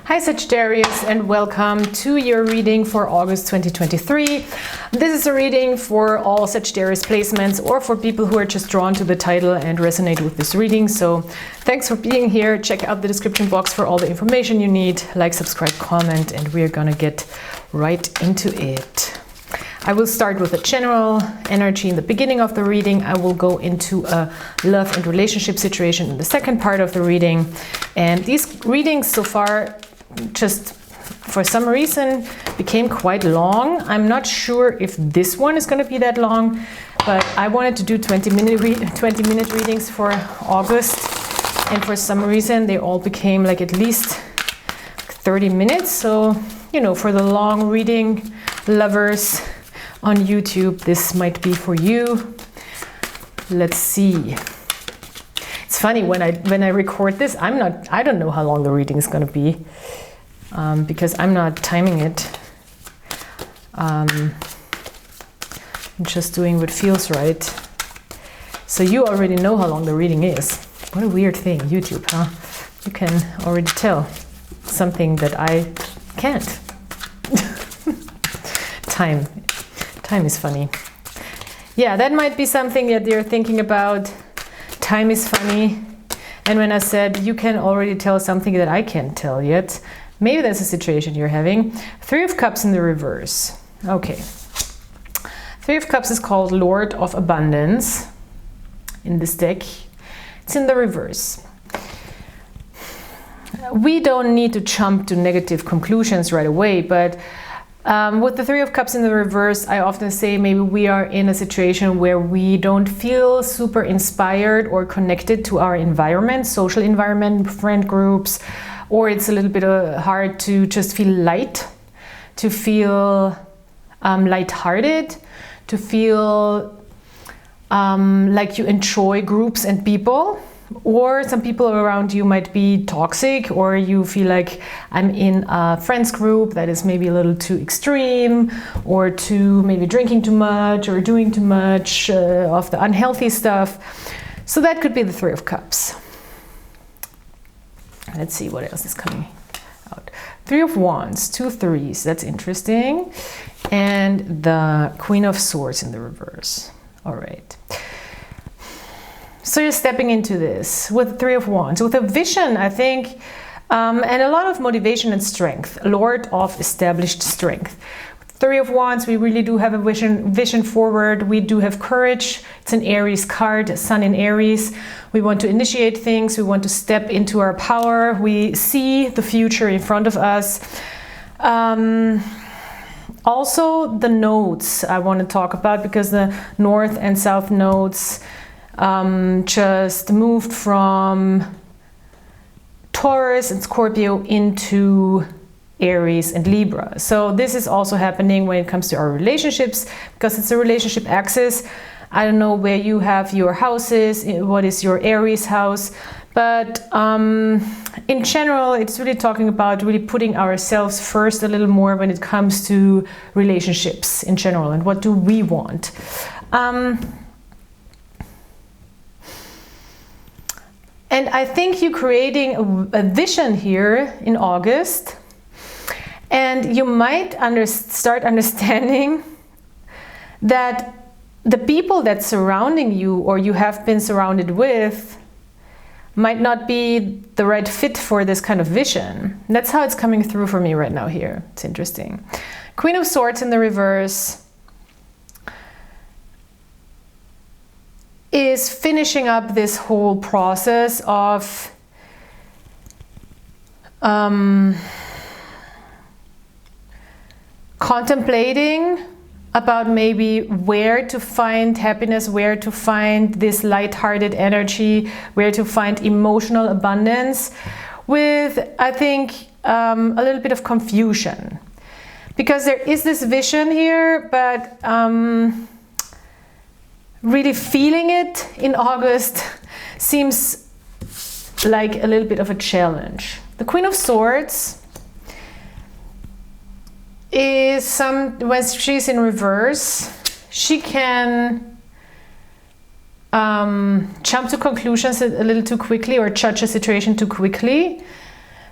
Hi Sagittarius, and welcome to your reading for August 2023. This is a reading for all Sagittarius placements or for people who are just drawn to the title and resonate with this reading. So thanks for being here. Check out the description box for all the information you need. Like, subscribe, comment, and we're gonna get right into it. I will start with a general energy in the beginning of the reading. I will go into a love and relationship situation in the second part of the reading. And these readings so far, just for some reason, became quite long. I'm not sure if this one is going to be that long, but I wanted to do 20-minute readings for August. And for some reason, they all became like at least 30 minutes. So, you know, for the long reading lovers on YouTube, this might be for you. Let's see. It's funny when I record this, I don't know how long the reading is going to be because I'm not timing it. I'm just doing what feels right. So you already know how long the reading is. What a weird thing, YouTube, huh? You can already tell something that I can't. Time is funny. Yeah, that might be something that you're thinking about. Time is funny. And when I said you can already tell something that I can't tell yet, maybe that's a situation you're having. Three of Cups in the reverse. Okay. Three of Cups is called Lord of Abundance in this deck. It's in the reverse. We don't need to jump to negative conclusions right away, but with the Three of Cups in the reverse, I often say maybe we are in a situation where we don't feel super inspired or connected to our environment, social environment, friend groups, or it's a little bit hard to just feel light, to feel lighthearted, to feel like you enjoy groups and people. Or some people around you might be toxic, or you feel like I'm in a friends group that is maybe a little too extreme, or too maybe drinking too much or doing too much of the unhealthy stuff. So that could be the Three of Cups. Let's see what else is coming out. Three of Wands, two threes, that's interesting. And the Queen of Swords in the reverse. All right. So you're stepping into this with the Three of Wands, with a vision, I think, and a lot of motivation and strength. Lord of established strength. Three of Wands, we really do have a vision forward. We do have courage. It's an Aries card, Sun in Aries. We want to initiate things. We want to step into our power. We see the future in front of us. Also, the nodes I want to talk about, because the North and South nodes just moved from Taurus and Scorpio into Aries and Libra. So this is also happening when it comes to our relationships, because it's a relationship axis. I don't know where you have your houses, what is your Aries house, but in general, it's really talking about really putting ourselves first a little more when it comes to relationships in general, and what do we want. And I think you're creating a vision here in August, and you might start understanding that the people that's surrounding you, or you have been surrounded with, might not be the right fit for this kind of vision. And that's how it's coming through for me right now here. It's interesting. Queen of Swords in the reverse is finishing up this whole process of contemplating about maybe where to find happiness, where to find this light-hearted energy, where to find emotional abundance, with, I think, a little bit of confusion. Because there is this vision here, but really feeling it in August seems like a little bit of a challenge. The Queen of Swords is when she's in reverse, she can jump to conclusions a little too quickly, or judge a situation too quickly.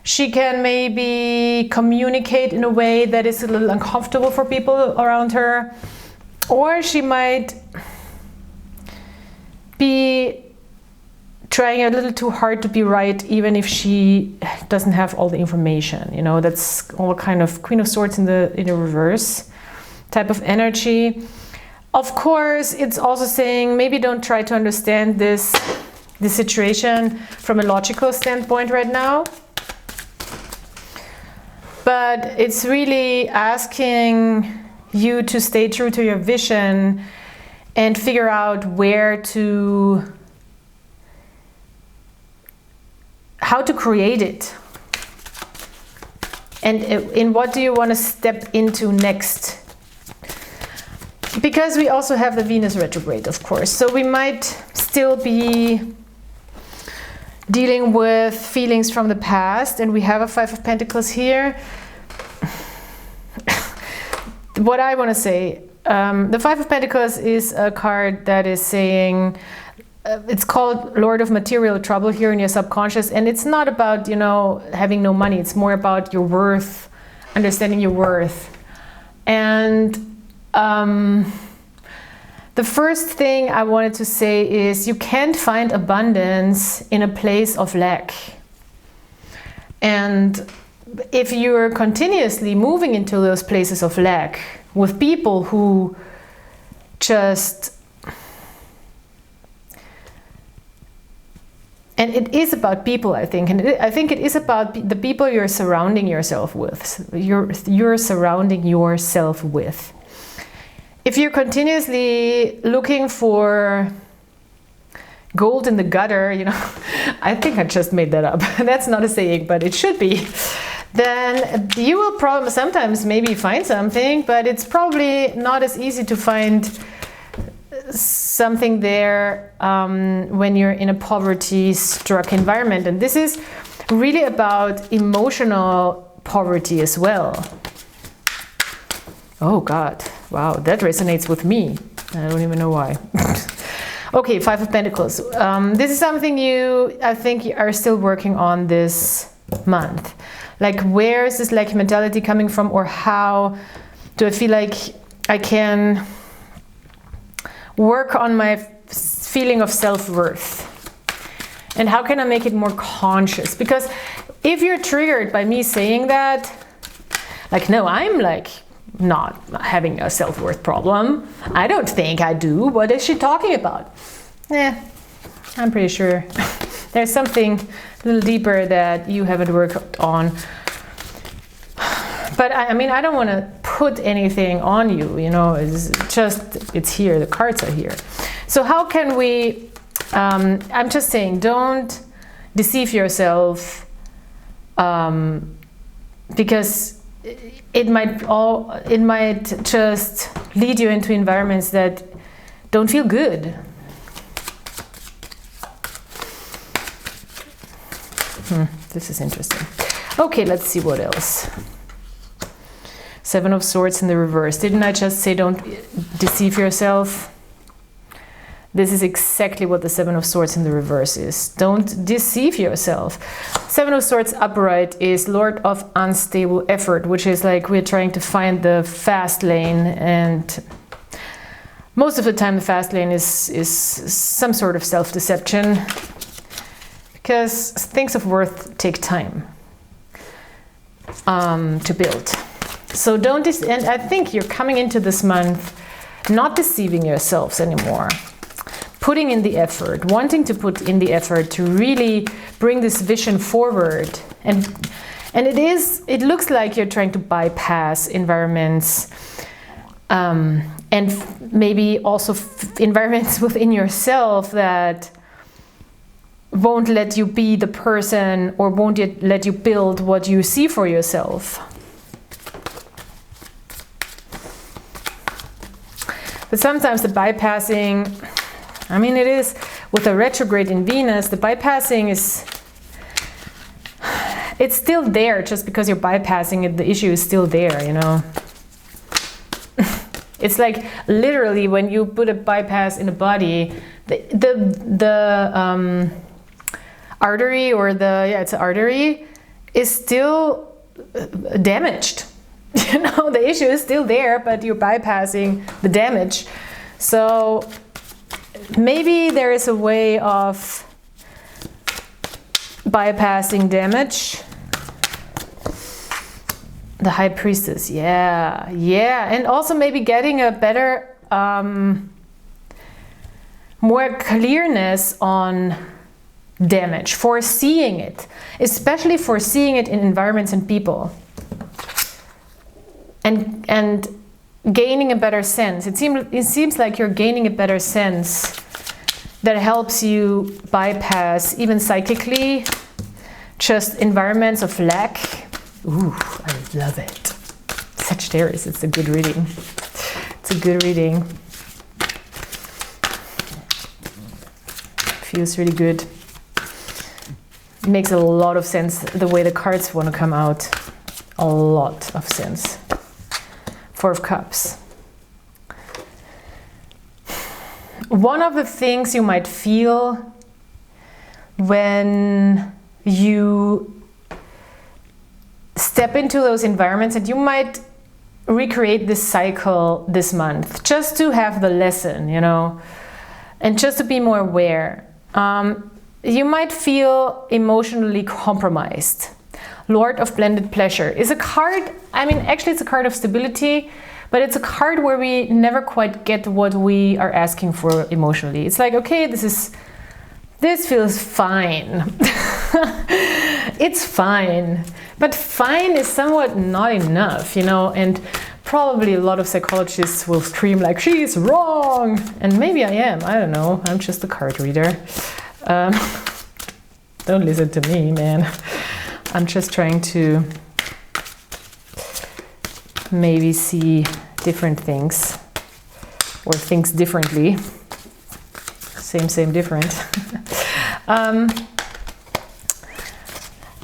She can maybe communicate in a way that is a little uncomfortable for people around her. Or she might be trying a little too hard to be right, even if she doesn't have all the information. You know, that's all kind of Queen of Swords in the reverse type of energy. Of course, it's also saying maybe don't try to understand this situation from a logical standpoint right now. But it's really asking you to stay true to your vision and figure out how to create it. And in what do you want to step into next? Because we also have the Venus retrograde, of course. So we might still be dealing with feelings from the past, and we have a Five of Pentacles here. What I want to say, the Five of Pentacles is a card that is saying, it's called Lord of Material Trouble here in your subconscious, and it's not about, you know, having no money. It's more about your worth, understanding your worth. And the first thing I wanted to say is you can't find abundance in a place of lack. And if you're continuously moving into those places of lack with people who just... And it is about people, I think. And I think it is about the people you're surrounding yourself with. You're surrounding yourself with. If you're continuously looking for gold in the gutter, you know, I think I just made that up. That's not a saying, but it should be. Then you will probably sometimes maybe find something, but it's probably not as easy to find something there when you're in a poverty-struck environment. And this is really about emotional poverty as well. Oh God, wow, that resonates with me. I don't even know why. Okay, Five of Pentacles. This is something I think you are still working on this month. Like, where is this lack mentality coming from, or how do I feel like I can work on my feeling of self-worth? And how can I make it more conscious? Because if you're triggered by me saying that, like, no, I'm like not having a self-worth problem. I don't think I do. What is she talking about? I'm pretty sure there's something a little deeper that you haven't worked on. But I mean, I don't want to put anything on you, you know, it's here, the cards are here. So how can we, I'm just saying, don't deceive yourself, because it might just lead you into environments that don't feel good. This is interesting. Okay, let's see what else. Seven of Swords in the reverse. Didn't I just say don't deceive yourself? This is exactly what the Seven of Swords in the reverse is. Don't deceive yourself. Seven of Swords upright is Lord of Unstable Effort, which is like we're trying to find the fast lane, and most of the time the fast lane is some sort of self-deception, because things of worth take time to build. So don't, and I think you're coming into this month not deceiving yourselves anymore. Putting in the effort, wanting to put in the effort to really bring this vision forward. And it looks like you're trying to bypass environments, and maybe also environments within yourself that won't let you be the person, or won't let you build what you see for yourself. But sometimes the bypassing, I mean, it is with a retrograde in Venus, the bypassing it's still there. Just because you're bypassing it, the issue is still there, you know. It's like literally when you put a bypass in a body, the artery, or it's an artery, is still damaged. You know, the issue is still there, but you're bypassing the damage. So maybe there is a way of bypassing damage. The High Priestess, yeah, and also maybe getting a better, more clearness on damage, foreseeing it, especially foreseeing it in environments and people, and gaining a better sense. It seems like you're gaining a better sense that helps you bypass, even psychically, just environments of lack. Ooh, I love it. Sagittarius, it's a good reading. It's a good reading. Feels really good. It makes a lot of sense the way the cards want to come out. A lot of sense. Four of Cups. One of the things you might feel when you step into those environments, and you might recreate this cycle this month just to have the lesson, you know, and just to be more aware. You might feel emotionally compromised. Lord of Blended Pleasure is a card, I mean, actually it's a card of stability, but it's a card where we never quite get what we are asking for emotionally. It's like, okay, this feels fine. It's fine. But fine is somewhat not enough, you know, and probably a lot of psychologists will scream like, she's wrong. And maybe I am, I don't know. I'm just a card reader. Don't listen to me, man. I'm just trying to maybe see different things or things differently. Same, different.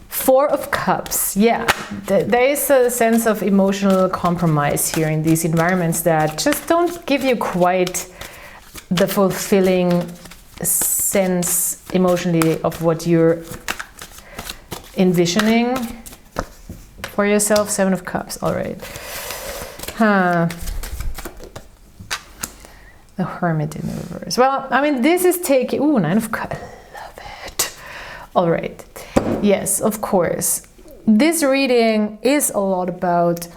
Four of Cups, yeah, there is a sense of emotional compromise here in these environments that just don't give you quite the fulfilling sense emotionally of what you're envisioning for yourself. Seven of Cups, all right. The Hermit in the reverse. Well, I mean, this is taking, ooh, Nine of Cups, I love it. All right. Yes, of course. This reading is a lot about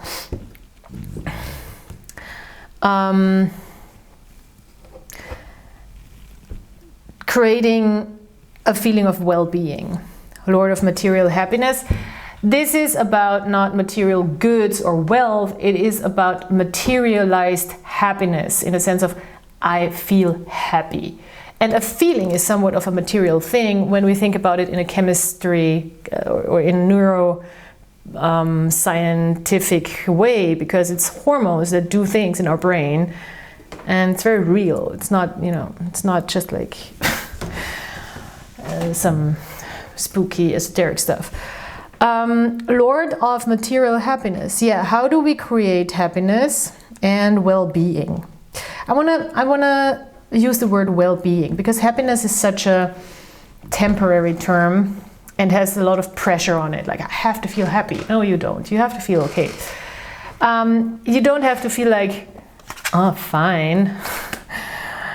creating a feeling of well-being. Lord of Material Happiness. This is about not material goods or wealth. It is about materialized happiness in the sense of I feel happy. And a feeling is somewhat of a material thing when we think about it in a chemistry or in neuro scientific way, because it's hormones that do things in our brain, and it's very real. It's not, you know, it's not just like some spooky esoteric stuff. Lord of Material Happiness. Yeah, how do we create happiness and well-being? I wanna use the word well-being, because happiness is such a temporary term and has a lot of pressure on it. Like, I have to feel happy. No, you don't. You have to feel okay. You don't have to feel like, oh, fine.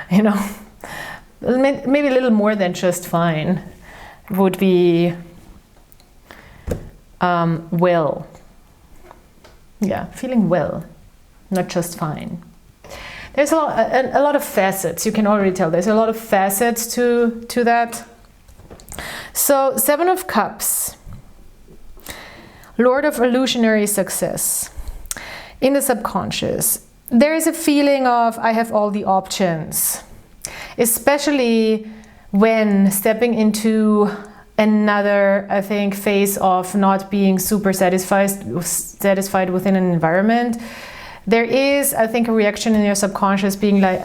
You know, maybe a little more than just fine would be well. Yeah, feeling well, not just fine. There's a lot of facets. You can already tell there's a lot of facets to that. So, Seven of Cups, Lord of Illusionary Success. In the subconscious, there is a feeling of I have all the options, especially when stepping into another, I think, phase of not being super satisfied within an environment. There is, I think, a reaction in your subconscious being like,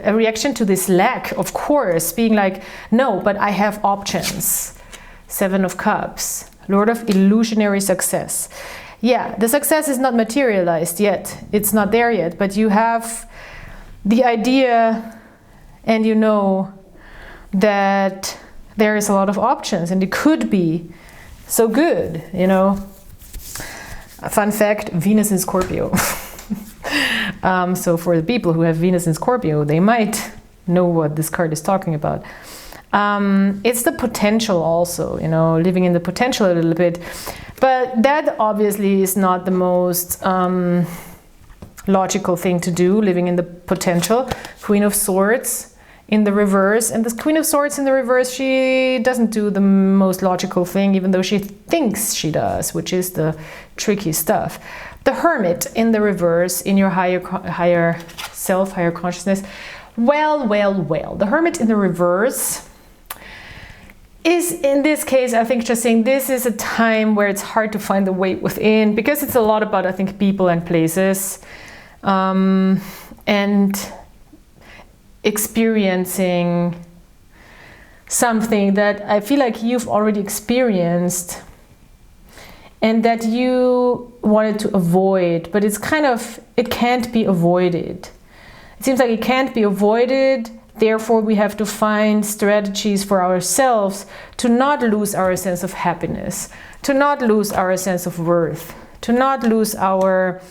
a reaction to this lack, of course, being like, no, but I have options. Seven of Cups, Lord of Illusionary Success. Yeah, the success is not materialized yet. It's not there yet, but you have the idea and you know that there is a lot of options, and it could be so good, you know. A fun fact, Venus in Scorpio. So for the people who have Venus in Scorpio, they might know what this card is talking about. It's the potential also, you know, living in the potential a little bit. But that obviously is not the most logical thing to do, living in the potential. Queen of Swords in the reverse. And this Queen of Swords in the reverse, she doesn't do the most logical thing, even though she thinks she does, which is the tricky stuff. The Hermit in the reverse, in your higher self, higher consciousness. Well. The Hermit in the reverse is, in this case, I think, just saying this is a time where it's hard to find the way within, because it's a lot about, I think, people and places, and experiencing something that I feel like you've already experienced and that you wanted to avoid, but it's kind of, it can't be avoided. It seems like it can't be avoided. Therefore, we have to find strategies for ourselves to not lose our sense of happiness, to not lose our sense of worth, to not lose our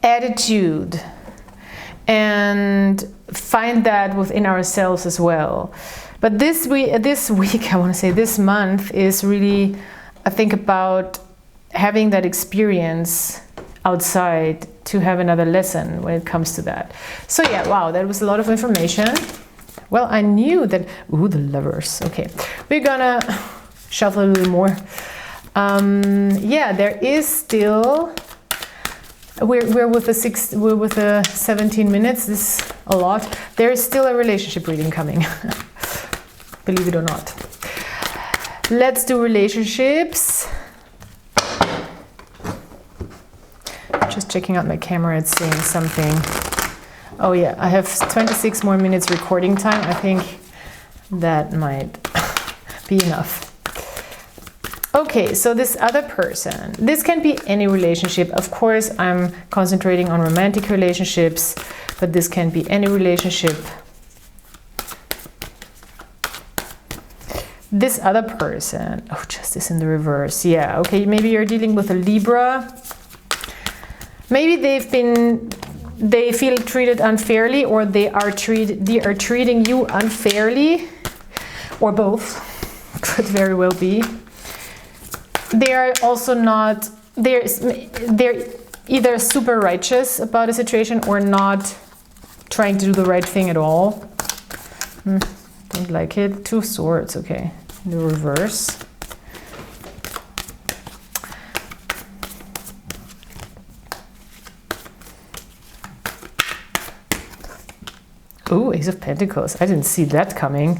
attitude, and find that within ourselves as well. But this week, I want to say this month is really, I think, about having that experience outside to have another lesson when it comes to that. So yeah, wow, that was a lot of information. Well, I knew that, ooh, the Lovers. Okay, we're gonna shuffle a little more. Yeah, there is still, we're with the 17 minutes, this is a lot. There is still a relationship reading coming, believe it or not. Let's do relationships. Just checking out my camera, it's saying something. Oh yeah, I have 26 more minutes recording time. I think that might be enough. Okay, so this other person, this can be any relationship. Of course, I'm concentrating on romantic relationships, but this can be any relationship. This other person, oh, Justice in the reverse. Yeah, okay, maybe you're dealing with a Libra. Maybe they feel treated unfairly, or they are treating you unfairly, or both. Could very well be. They are also not, they're either super righteous about a situation or not trying to do the right thing at all. Don't like it. Two Swords, okay. The reverse. Ooh, Ace of Pentacles. I didn't see that coming.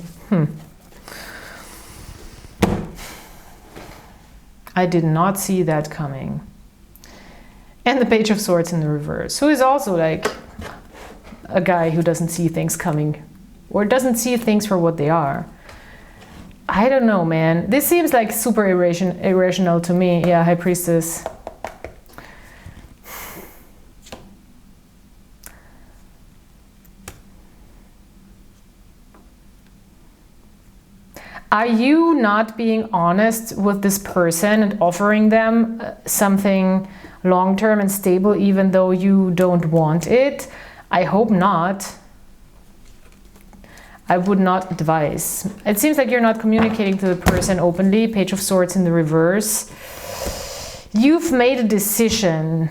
I did not see that coming. And the Page of Swords in the reverse, who is also like a guy who doesn't see things coming, or doesn't see things for what they are. I don't know, man. This seems like super irrational to me. Yeah, High Priestess. Are you not being honest with this person and offering them something long-term and stable, even though you don't want it? I hope not. I would not advise. It seems like you're not communicating to the person openly. Page of Swords in the reverse. You've made a decision.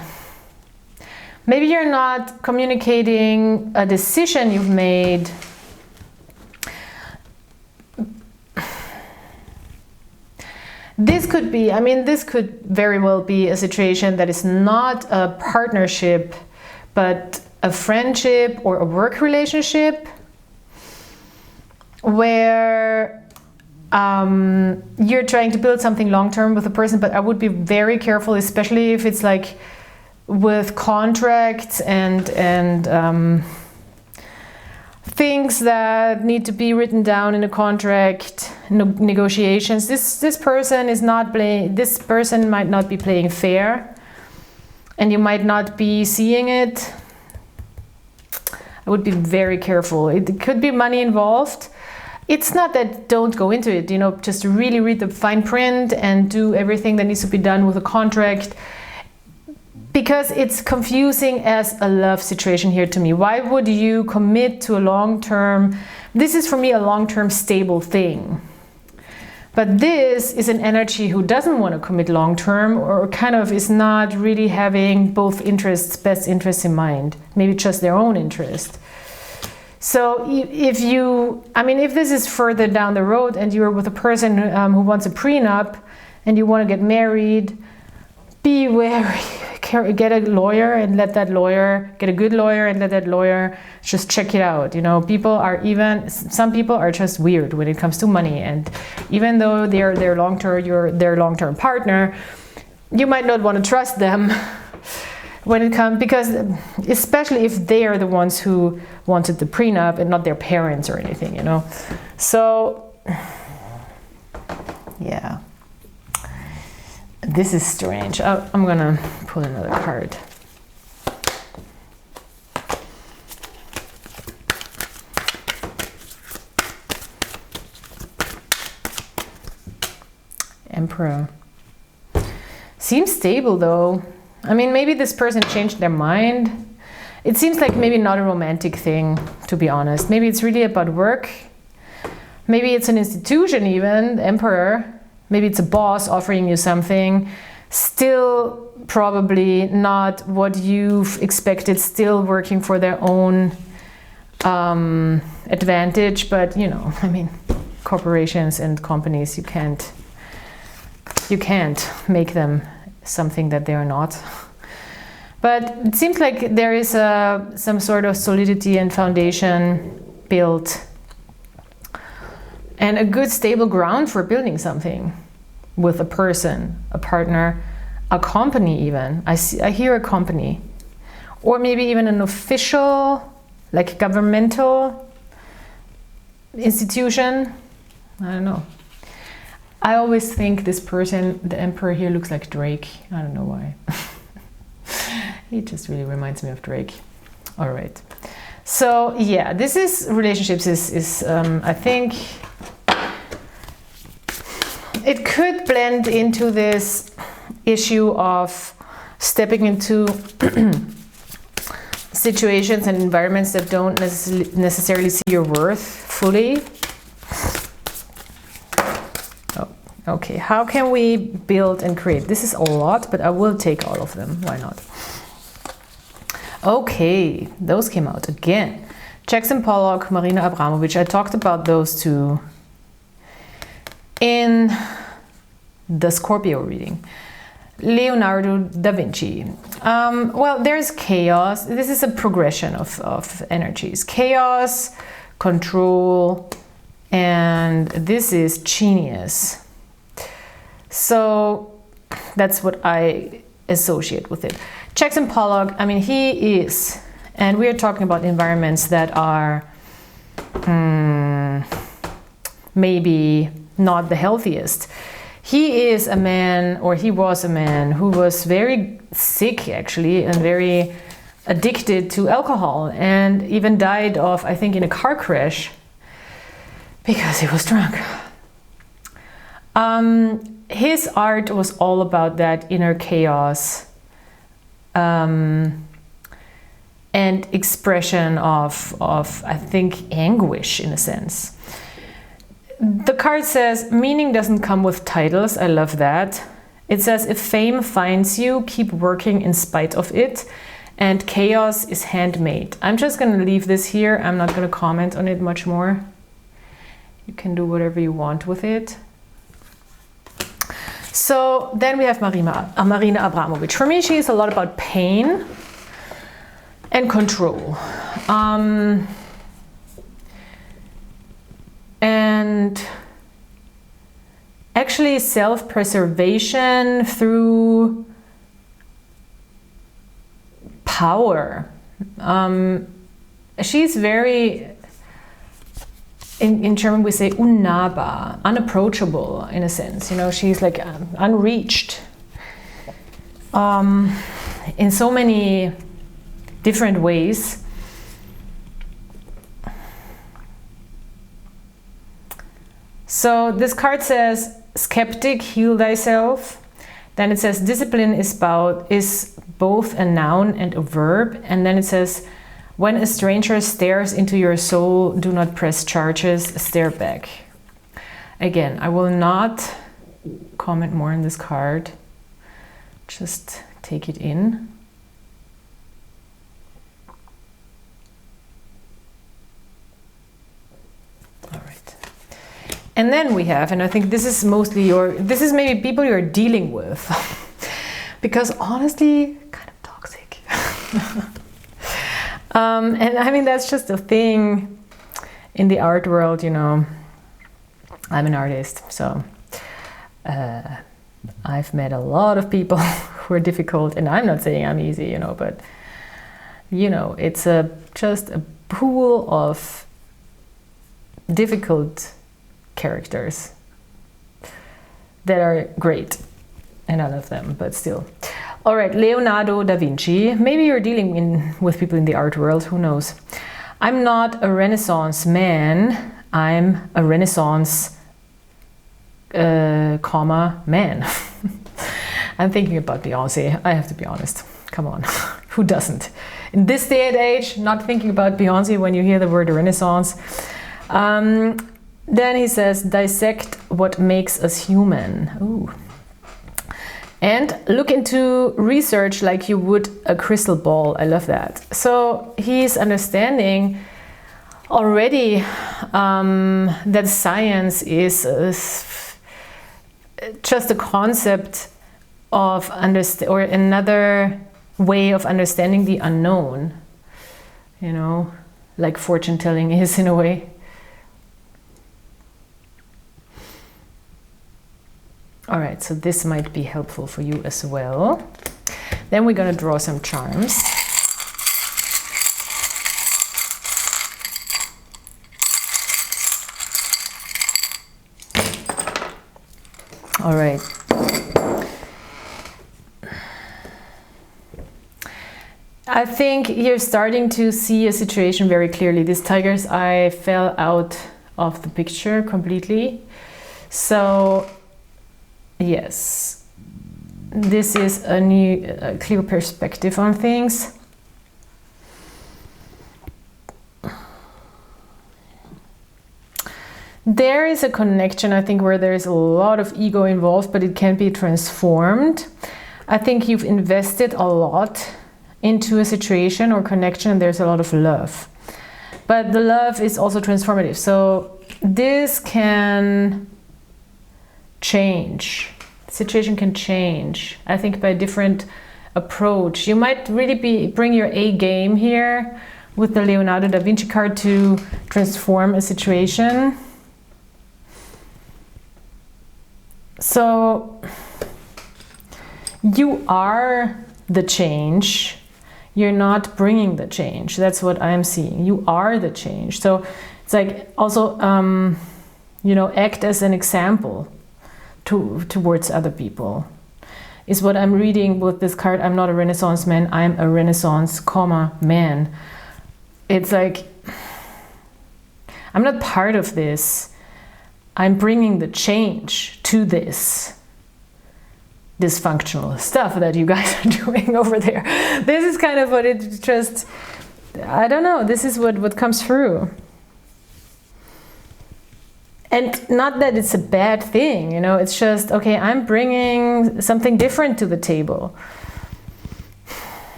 Maybe you're not communicating a decision you've made. This could be, I mean, this could very well be a situation that is not a partnership, but a friendship or a work relationship, where you're trying to build something long-term with a person. But I would be very careful, especially if it's like with contracts and things that need to be written down in a contract, negotiations. This person is not playing. This person might not be playing fair, and you might not be seeing it. I would be very careful. It could be money involved. It's not that don't go into it, you know, just really read the fine print and do everything that needs to be done with a contract, because it's confusing as a love situation here to me. Why would you commit to a long-term, this is for me a long-term stable thing. But this is an energy who doesn't want to commit long-term, or kind of is not really having both interests, best interests in mind, maybe just their own interest. So if you, I mean, if this is further down the road and you're with a person who wants a prenup and you want to get married, be wary. Get a lawyer and let that lawyer, get a good lawyer and let that lawyer just check it out. You know, people are even, some people are just weird when it comes to money. And even though they're their long-term, you're their long-term partner, you might not want to trust them when it comes, because especially if they are the ones who wanted the prenup and not their parents or anything, you know. So, yeah. This is strange. I'm gonna pull another card. Emperor. Seems stable though. I mean, maybe this person changed their mind. It seems like maybe not a romantic thing, to be honest. Maybe it's really about work. Maybe it's an institution even, the Emperor. Maybe it's a boss offering you something. Still probably not what you've expected, still working for their own advantage. But, you know, I mean, corporations and companies, you can't make them something that they're not. But it seems like there is some sort of solidity and foundation built, and a good stable ground for building something with a person, a partner, a company even. I hear a company, or maybe even an official, like governmental institution. I don't know. I always think this person, the Emperor here, looks like Drake. I don't know why. He just really reminds me of Drake. All right. So yeah, this is relationships is I think it could blend into this issue of stepping into situations and environments that don't necessarily see your worth fully. Oh, okay, how can we build and create? This is a lot, but I will take all of them. Why not? Okay, those came out again. Jackson Pollock, Marina Abramovic. I talked about those two in the Scorpio reading. Leonardo da Vinci. Well, there's chaos. This is a progression of energies. Chaos, control, and this is genius. So that's what I associate with it. Jackson Pollock, I mean, he is, and we are talking about environments that are maybe not the healthiest. He is a man, or he was a man, who was very sick actually, and very addicted to alcohol, and even died of, I think, in a car crash because he was drunk. His art was all about that inner chaos and expression of I think anguish in a sense. The card says meaning doesn't come with titles. I love that. It says if fame finds you, keep working in spite of it, and chaos is handmade. I'm just going to leave this here. I'm not going to comment on it much more. You can do whatever you want with it. So then we have Marina Abramovic. For me, she is a lot about pain and control. And actually self-preservation through power. She's very, in German we say unnahbar, unapproachable in a sense. You know, she's like unreached in so many different ways. So this card says, skeptic, heal thyself. Then it says, discipline is both a noun and a verb. And then it says, when a stranger stares into your soul, do not press charges, stare back. Again, I will not comment more on this card. Just take it in. All right. And then we have, and I think this is mostly this is maybe people you're dealing with. Because honestly, kind of toxic. And I mean, that's just a thing in the art world, you know. I'm an artist, so I've met a lot of people who are difficult, and I'm not saying I'm easy, you know, but you know, it's just a pool of difficult characters that are great, and I love them, but still. All right, Leonardo da Vinci. Maybe you're dealing with people in the art world, who knows? I'm not a Renaissance man, I'm a Renaissance man. I'm thinking about Beyonce, I have to be honest. Come on, who doesn't? In this day and age, not thinking about Beyonce when you hear the word Renaissance. Then he says, dissect what makes us human. Ooh. And look into research like you would a crystal ball. I love that. So he's understanding already that science is just a concept of or another way of understanding the unknown, you know, like fortune telling is in a way. All right, so this might be helpful for you as well. Then we're going to draw some charms. All right. I think you're starting to see a situation very clearly. This tiger's eye fell out of the picture completely. So yes, this is a new, clear perspective on things. There is a connection, I think, where there's a lot of ego involved, but it can be transformed. I think you've invested a lot into a situation or connection, and there's a lot of love. But the love is also transformative. So this can change. The situation can change, I think, by a different approach. You might really bring your A game here with the Leonardo da Vinci card to transform a situation. So you are the change. You're not bringing the change. That's what I'm seeing. You are the change. So it's like also, you know, act as an example towards other people is what I'm reading with this card. I'm not a Renaissance man, I'm a Renaissance, man. It's like, I'm not part of this. I'm bringing the change to this dysfunctional stuff that you guys are doing over there. This is kind of what it just, I don't know, this is what comes through. And not that it's a bad thing, you know, it's just, okay, I'm bringing something different to the table.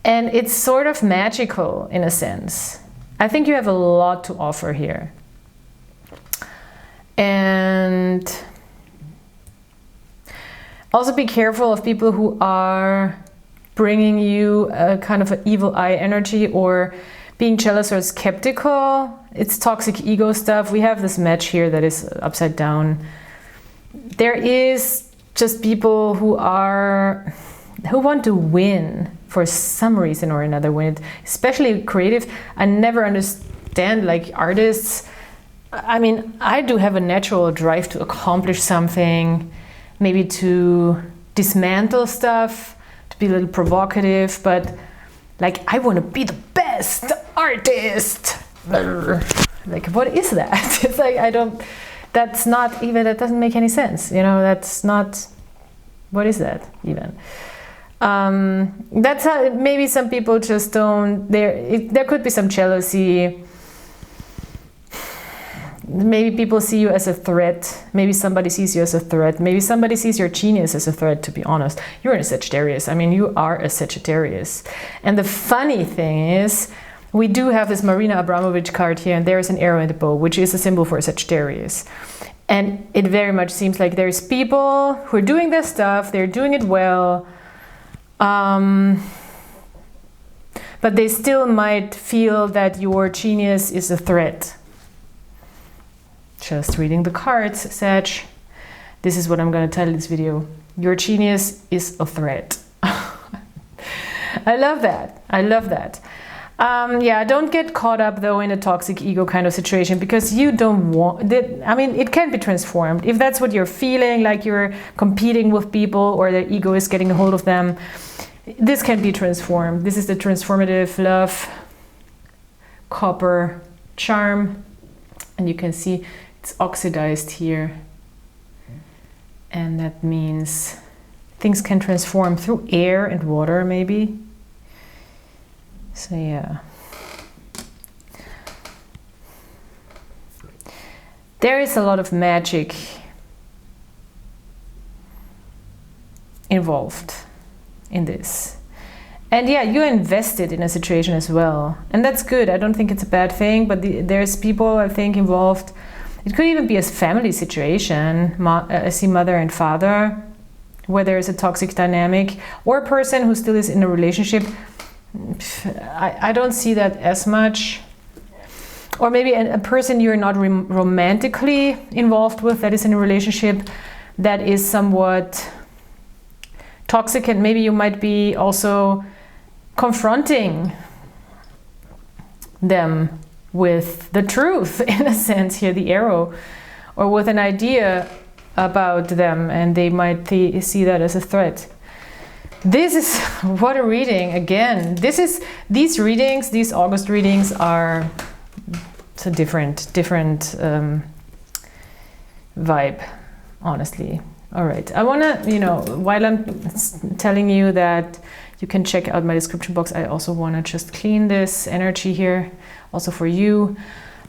And it's sort of magical in a sense. I think you have a lot to offer here. And also be careful of people who are bringing you a kind of an evil eye energy or being jealous or skeptical. It's toxic ego stuff. We have this match here that is upside down. There is just people who want to win for some reason or another, especially creative. I never understand, like, artists. I mean, I do have a natural drive to accomplish something, maybe to dismantle stuff, to be a little provocative, but like, I want to be the best artist. like, what is that? It's like, that's not even, that doesn't make any sense. You know, that's not, what is that even? That's how, maybe some people just don't, there could be some jealousy. Maybe people see you as a threat. Maybe somebody sees you as a threat. Maybe somebody sees your genius as a threat, to be honest. You're a Sagittarius. I mean, you are a Sagittarius. And the funny thing is, we do have this Marina Abramovich card here, and there is an arrow in the bow, which is a symbol for a Sagittarius. And it very much seems like there's people who are doing this stuff, they're doing it well, but they still might feel that your genius is a threat. Just reading the cards, Sag. This is what I'm going to tell in this video. Your genius is a threat. I love that. I love that. Yeah, don't get caught up though in a toxic ego kind of situation, because you don't want that. I mean, it can be transformed. If that's what you're feeling, like you're competing with people or the ego is getting a hold of them, this can be transformed. This is the transformative love copper charm. And you can see it's oxidized here. And that means things can transform through air and water, maybe. So yeah. There is a lot of magic involved in this. And yeah, you invested in a situation as well. And that's good. I don't think it's a bad thing, but there's people, I think, involved. It could even be a family situation. I see mother and father, where there is a toxic dynamic, or a person who still is in a relationship. I don't see that as much. Or maybe a person you're not romantically involved with, that is in a relationship that is somewhat toxic, and maybe you might be also confronting them with the truth, in a sense here, the arrow, or with an idea about them, and they might see that as a threat. This is what a reading. Again, these readings, these August readings are a different vibe, honestly. All right, I want to, you know, while I'm telling you that you can check out my description box, I also want to just clean this energy here, also for you.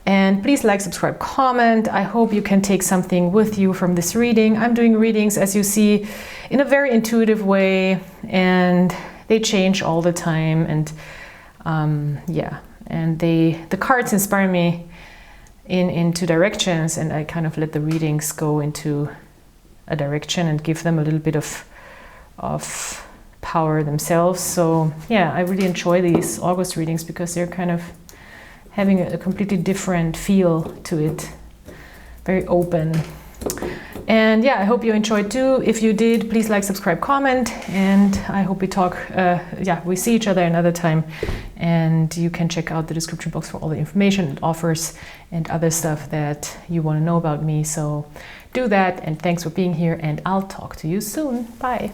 And please like, subscribe, comment. I hope you can take something with you from this reading. I'm doing readings, as you see, in a very intuitive way, and they change all the time. And yeah, and the cards inspire me into directions, and I kind of let the readings go into a direction and give them a little bit of power themselves. So yeah, I really enjoy these August readings because they're kind of having a completely different feel to it, very open. And yeah, I hope you enjoyed too. If you did, please like, subscribe, comment, and I hope we talk, yeah, we see each other another time. And you can check out the description box for all the information and offers and other stuff that you want to know about me. So do that, and thanks for being here, and I'll talk to you soon. Bye.